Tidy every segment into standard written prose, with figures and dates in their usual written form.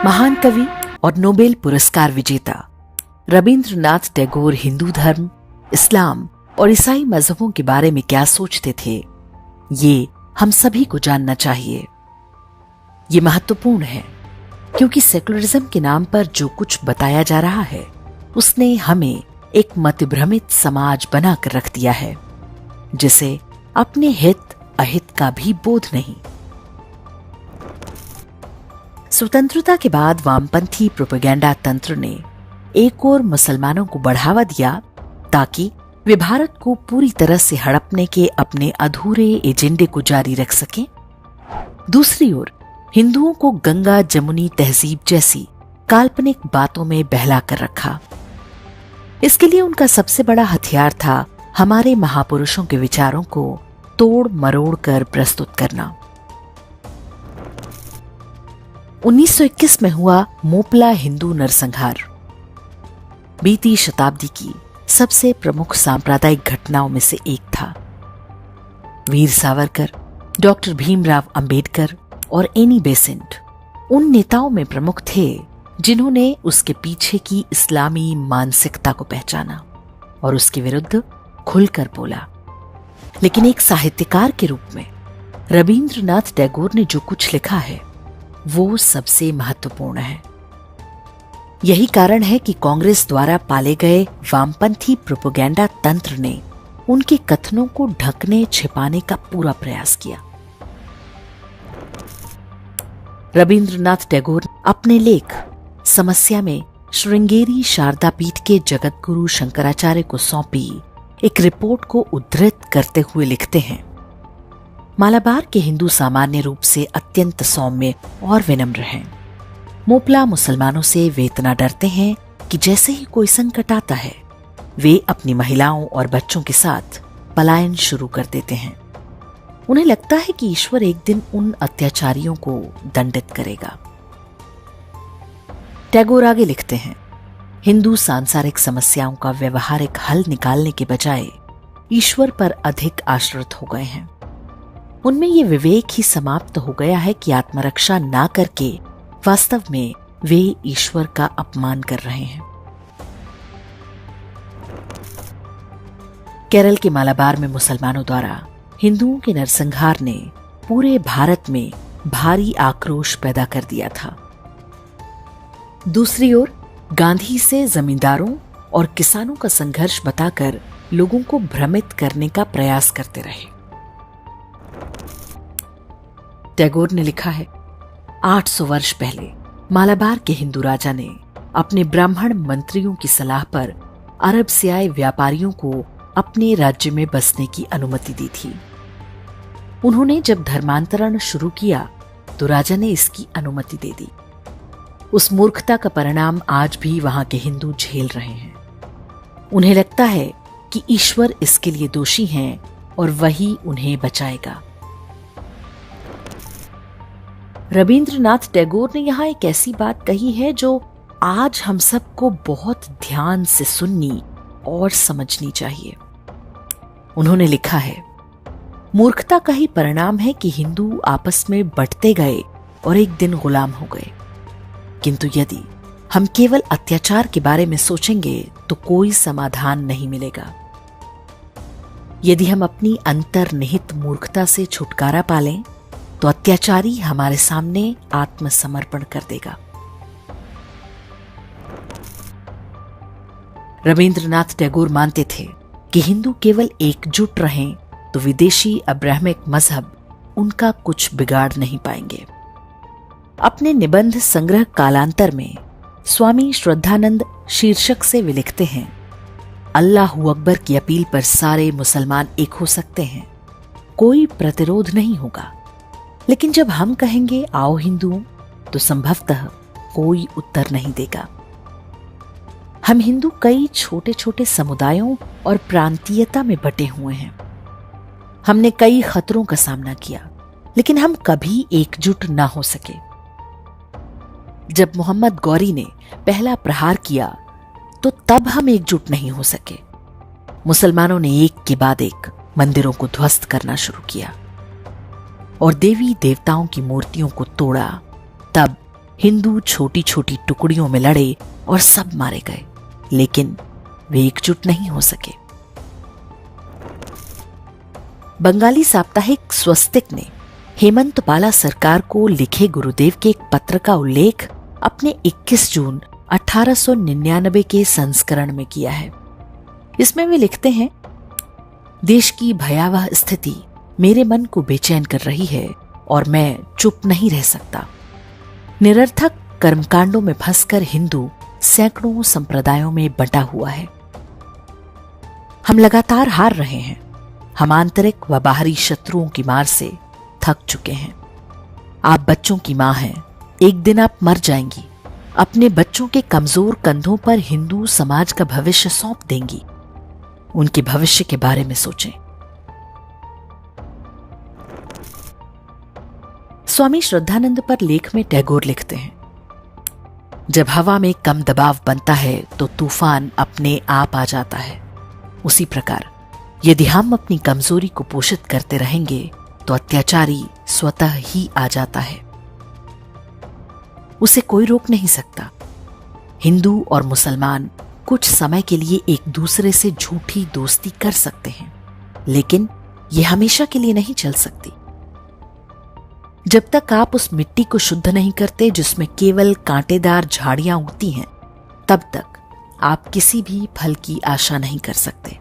महान कवि और नोबेल पुरस्कार विजेता रविंद्रनाथ टैगोर हिंदू धर्म, इस्लाम और ईसाई मजहबों के बारे में क्या सोचते थे, ये हम सभी को जानना चाहिए। ये महत्वपूर्ण है क्योंकि सेकुलरिज्म के नाम पर जो कुछ बताया जा रहा है उसने हमें एक मतभ्रमित समाज बनाकर रख दिया है, जिसे अपने हित अहित का भी बोध नहीं। स्वतंत्रता के बाद वामपंथी प्रोपेगेंडा तंत्र ने एक और मुसलमानों को बढ़ावा दिया ताकि वे भारत को पूरी तरह से हड़पने के अपने अधूरे एजेंडे को जारी रख सकें। दूसरी ओर हिंदुओं को गंगा जमुनी तहजीब जैसी काल्पनिक बातों में बहला कर रखा। इसके लिए उनका सबसे बड़ा हथियार था हमारे महापुरुषों के विचारों को तोड़ मरोड़ कर प्रस्तुत करना। 1921 में हुआ मोपला हिंदू नरसंहार बीती शताब्दी की सबसे प्रमुख सांप्रदायिक घटनाओं में से एक था। वीर सावरकर, डॉक्टर भीमराव अंबेडकर और एनी बेसेंट उन नेताओं में प्रमुख थे जिन्होंने उसके पीछे की इस्लामी मानसिकता को पहचाना और उसके विरुद्ध खुलकर बोला। लेकिन एक साहित्यकार के रूप में रविंद्रनाथ टैगोर ने जो कुछ लिखा है वो सबसे महत्वपूर्ण है। यही कारण है कि कांग्रेस द्वारा पाले गए वामपंथी प्रोपेगेंडा तंत्र ने उनके कथनों को ढकने छिपाने का पूरा प्रयास किया। रविंद्रनाथ टैगोर अपने लेख समस्या में श्रृंगेरी शारदा पीठ के जगतगुरु शंकराचार्य को सौंपी एक रिपोर्ट को उद्धृत करते हुए लिखते हैं, मालाबार के हिंदू सामान्य रूप से अत्यंत सौम्य और विनम्र हैं। मोपला मुसलमानों से वे इतना डरते हैं कि जैसे ही कोई संकट आता है वे अपनी महिलाओं और बच्चों के साथ पलायन शुरू कर देते हैं। उन्हें लगता है कि ईश्वर एक दिन उन अत्याचारियों को दंडित करेगा। टैगोर आगे लिखते हैं, हिंदू सांसारिक समस्याओं का व्यवहारिक हल निकालने के बजाय ईश्वर पर अधिक आश्रित हो गए हैं। उनमें यह विवेक ही समाप्त हो गया है कि आत्मरक्षा ना करके वास्तव में वे ईश्वर का अपमान कर रहे हैं। केरल के मालाबार में मुसलमानों द्वारा हिंदुओं के नरसंहार ने पूरे भारत में भारी आक्रोश पैदा कर दिया था। दूसरी ओर गांधी से जमींदारों और किसानों का संघर्ष बताकर लोगों को भ्रमित करने का प्रयास करते रहे। टैगोर ने लिखा है, 800 वर्ष पहले मालाबार के हिंदू राजा ने अपने ब्राह्मण मंत्रियों की सलाह पर अरब से आए व्यापारियों को अपने राज्य में बसने की अनुमति दी थी। उन्होंने जब धर्मांतरण शुरू किया तो राजा ने इसकी अनुमति दे दी। उस मूर्खता का परिणाम आज भी वहां के हिंदू झेल रहे हैं। उन्हें लगता है कि ईश्वर इसके लिए दोषी हैं और वही उन्हें बचाएगा। रविंद्रनाथ टैगोर ने यहां एक ऐसी बात कही है जो आज हम सबको बहुत ध्यान से सुननी और समझनी चाहिए। उन्होंने लिखा है, मूर्खता का ही परिणाम है कि हिंदू आपस में बंटते गए और एक दिन गुलाम हो गए। किंतु यदि हम केवल अत्याचार के बारे में सोचेंगे तो कोई समाधान नहीं मिलेगा। यदि हम अपनी अंतर्निहित मूर्खता से छुटकारा पालें तो अत्याचारी हमारे सामने आत्मसमर्पण कर देगा। रविंद्रनाथ टैगोर मानते थे कि हिंदू केवल एकजुट रहें तो विदेशी अब्राह्मिक मजहब उनका कुछ बिगाड़ नहीं पाएंगे। अपने निबंध संग्रह कालांतर में स्वामी श्रद्धानंद शीर्षक से वे लिखते हैं, अल्लाहू अकबर की अपील पर सारे मुसलमान एक हो सकते हैं, कोई प्रतिरोध नहीं होगा। लेकिन जब हम कहेंगे आओ हिंदुओं, तो संभवतः कोई उत्तर नहीं देगा। हम हिंदू कई छोटे छोटे समुदायों और प्रांतीयता में बटे हुए हैं। हमने कई खतरों का सामना किया, लेकिन हम कभी एकजुट ना हो सके। जब मोहम्मद गौरी ने पहला प्रहार किया तो तब हम एकजुट नहीं हो सके। मुसलमानों ने एक के बाद एक मंदिरों को ध्वस्त करना शुरू किया और देवी देवताओं की मूर्तियों को तोड़ा। तब हिंदू छोटी छोटी टुकड़ियों में लड़े और सब मारे गए, लेकिन वे एकजुट नहीं हो सके। बंगाली साप्ताहिक स्वस्तिक ने हेमंतपाला सरकार को लिखे गुरुदेव के एक पत्र का उल्लेख अपने 21 जून 1899 के संस्करण में किया है। इसमें वे लिखते हैं, देश की भयावह स्थिति मेरे मन को बेचैन कर रही है और मैं चुप नहीं रह सकता। निरर्थक कर्मकांडों में फंसकर हिंदू सैकड़ों संप्रदायों में बंटा हुआ है। हम लगातार हार रहे हैं। हम आंतरिक व बाहरी शत्रुओं की मार से थक चुके हैं। आप बच्चों की मां हैं, एक दिन आप मर जाएंगी। अपने बच्चों के कमजोर कंधों पर हिंदू समाज का भविष्य सौंप देंगी। उनके भविष्य के बारे में सोचें। स्वामी श्रद्धानंद पर लेख में टैगोर लिखते हैं, जब हवा में कम दबाव बनता है तो तूफान अपने आप आ जाता है। उसी प्रकार यदि हम अपनी कमजोरी को पोषित करते रहेंगे तो अत्याचारी स्वतः ही आ जाता है। उसे कोई रोक नहीं सकता। हिंदू और मुसलमान कुछ समय के लिए एक दूसरे से झूठी दोस्ती कर सकते हैं, लेकिन यह हमेशा के लिए नहीं चल सकती। जब तक आप उस मिट्टी को शुद्ध नहीं करते जिसमें केवल कांटेदार झाड़ियां उगती हैं, तब तक आप किसी भी फल की आशा नहीं कर सकते।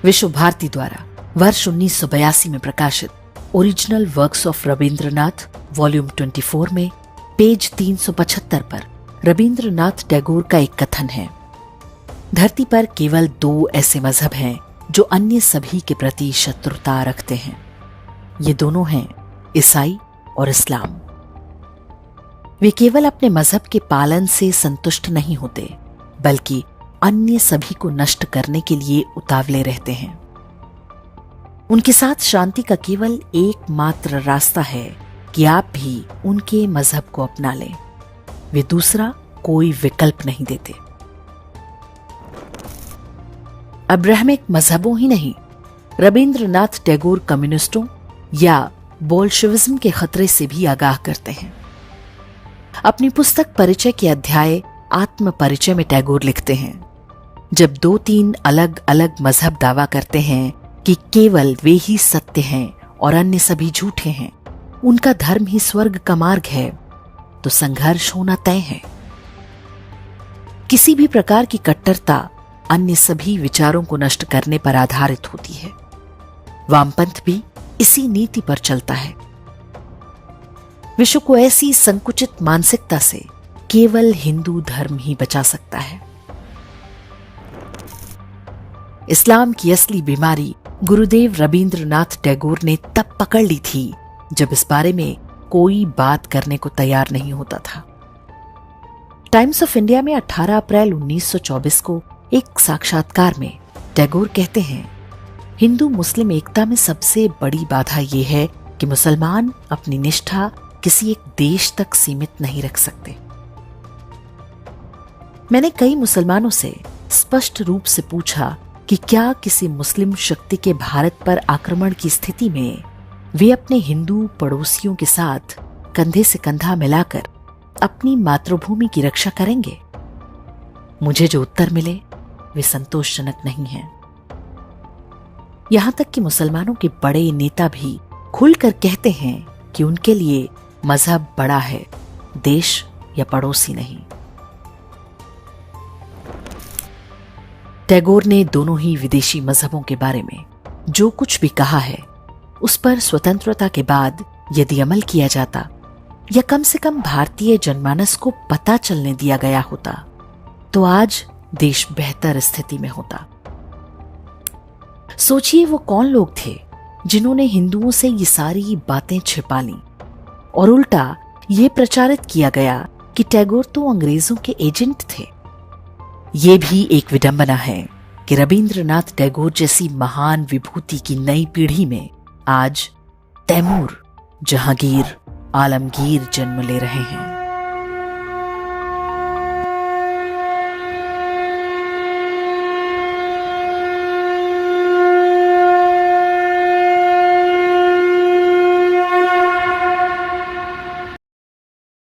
विश्व भारती द्वारा वर्ष 1982 में प्रकाशित original works of Rabindranath volume 24 में पेज 375 पर रविंद्रनाथ टैगोर का एक कथन है, धरती पर केवल 2 ऐसे मजहब हैं जो अन्य सभी के प्रति शत्रुता रखते हैं। ये दोनों हैं ईसाई और इस्लाम। वे केवल अपने मजहब के पालन से संतुष्ट नहीं होते, बल्कि अन्य सभी को नष्ट करने के लिए उतावले रहते हैं। उनके साथ शांति का केवल एकमात्र रास्ता है कि आप भी उनके मजहब को अपना लें। वे दूसरा कोई विकल्प नहीं देते। अब्राहमिक मजहबों ही नहीं, रविंद्रनाथ टैगोर कम्युनिस्टों या बोल्शेविज्म के खतरे से भी आगाह करते हैं। अपनी पुस्तक परिचय के अध्याय आत्म परिचय में टैगोर लिखते हैं, जब 2-3 अलग अलग मजहब दावा करते हैं कि केवल वे ही सत्य हैं और अन्य सभी झूठे हैं, उनका धर्म ही स्वर्ग का मार्ग है, तो संघर्ष होना तय है। किसी भी प्रकार की कट्टरता अन्य सभी विचारों को नष्ट करने पर आधारित होती है। वामपंथ भी इसी नीति पर चलता है। विश्व को ऐसी संकुचित मानसिकता से केवल हिंदू धर्म ही बचा सकता है। इस्लाम की असली बीमारी गुरुदेव रविंद्रनाथ टैगोर ने तब पकड़ ली थी जब इस बारे में कोई बात करने को तैयार नहीं होता था। टाइम्स ऑफ इंडिया में 18 अप्रैल 1924 को एक साक्षात्कार में टैगोर कहते हैं, हिंदू मुस्लिम एकता में सबसे बड़ी बाधा यह है कि मुसलमान अपनी निष्ठा किसी एक देश तक सीमित नहीं रख सकते। मैंने कई मुसलमानों से स्पष्ट रूप से पूछा कि क्या किसी मुस्लिम शक्ति के भारत पर आक्रमण की स्थिति में वे अपने हिंदू पड़ोसियों के साथ कंधे से कंधा मिलाकर अपनी मातृभूमि की रक्षा करेंगे? मुझे जो उत्तर मिले वे संतोषजनक नहीं हैं। यहां तक कि मुसलमानों के बड़े नेता भी खुलकर कहते हैं कि उनके लिए मजहब बड़ा है, देश या पड़ोसी नहीं। टैगोर ने दोनों ही विदेशी मजहबों के बारे में जो कुछ भी कहा है, उस पर स्वतंत्रता के बाद यदि अमल किया जाता या कम से कम भारतीय जनमानस को पता चलने दिया गया होता, तो आज देश बेहतर स्थिति में होता। सोचिए वो कौन लोग थे जिन्होंने हिंदुओं से ये सारी बातें छिपा ली और उल्टा ये प्रचारित किया गया कि टैगोर तो अंग्रेजों के एजेंट थे। ये भी एक विडंबना है कि रविंद्रनाथ टैगोर जैसी महान विभूति की नई पीढ़ी में आज तैमूर, जहांगीर, आलमगीर जन्म ले रहे हैं।